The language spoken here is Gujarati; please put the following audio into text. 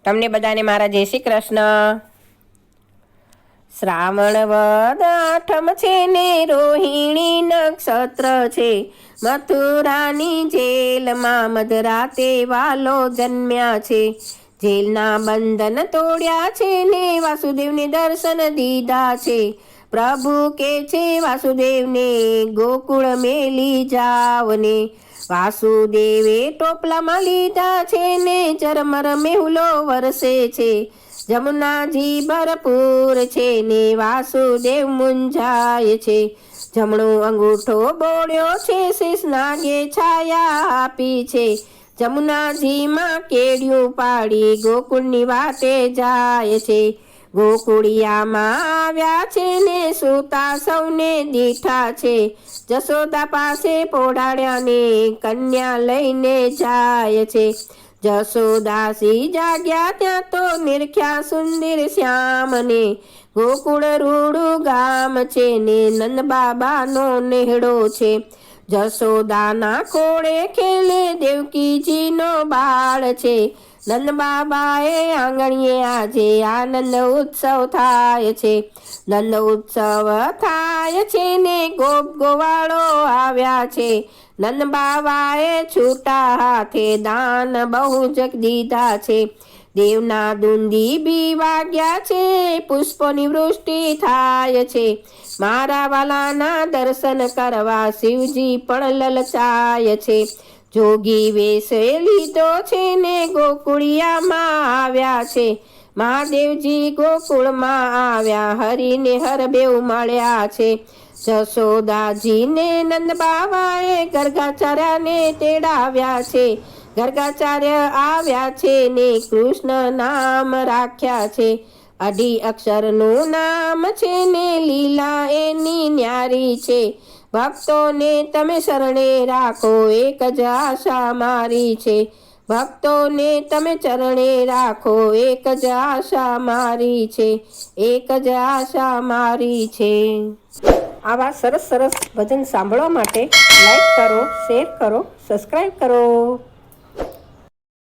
તમને બધાને મારા જય શ્રી કૃષ્ણ। શ્રાવણ વદ આઠમ છે ને રોહિણી નક્ષત્ર છે। મથુરાની જેલમાં મધરાતે વાલો જન્મ્યા છે। જેલના બંધન તોડ્યા છે ને વાસુદેવને દર્શન દીધા છે। પ્રભુ કે છે વાસુદેવને ગોકુળ મેલી જાવને। વાસુદેવે ટોપલામાં લીધા છે ને ઝરમર મેહુલો વરસે છે। જમુનાજી ભરપૂર છે ને વાસુદેવ મૂંઝાય છે। જમણો અંગૂઠો બોળ્યો છે શેષ નાગે છાયા આપી છે। જમુનાજીમાં કેડિયું પાડી ગોકુળની વાટે જાય છે। ગોકુળિયામાં આવ્યા છે ને સૂતા સૌને દીઠા છે। જશોદા પાસે પોઢાડ્યાને કન્યા લઈને જાય છે। જશોદાસી જાગ્યા ત્યાં તો નિરખ્યા સુંદર શ્યામને। ગોકુળ રૂડું ગામ છે ને નંદ બાબાનો નેહડો છે। જશોદાના ખોળે ખેલે દેવકીજીનો બાળ છે। નંદ બાબાએ આંગણીએ આજે આનંદ ઉત્સવ થાય છે। નંદ ઉત્સવ થાય છે ને ગોપ ગોવાળો આવ્યા છે। નંદ બાબાએ છૂટા હાથે દાન બહુ જ દીધા છે। દેવના દુંદી બી વાગ્યા છે પુષ્પોની વૃષ્ટિ થાય છે। મારા વાલાના દર્શન કરવા શિવજી પણ લલચાય છે। જોગી વેશ લીધો છે ને ગોકુળિયામાં આવ્યા છે। મહાદેવજી ગોકુળમાં આવ્યા હરિને હરદેવ મળ્યા છે। જશોદાજીને નંદ બાબાએ ગર્ગાચાર્યને તેડાવ્યા છે। ગર્ગાચાર્ય આવ્યા છે ને કૃષ્ણ નામ રાખ્યા છે। અઢી અક્ષરનું નામ છે ને લીલા એની ન્યારી છે। ભક્તોને તમે શરણે રાખો એક જ આશા મારી છે। ભક્તોને તમે ચરણે રાખો એક જ આશા મારી છે। એક જ આશા મારી છે। આવા સરસ સરસ ભજન સાંભળવા માટે લાઈક કરો, શેર કરો, સબસ્ક્રાઈબ કરો।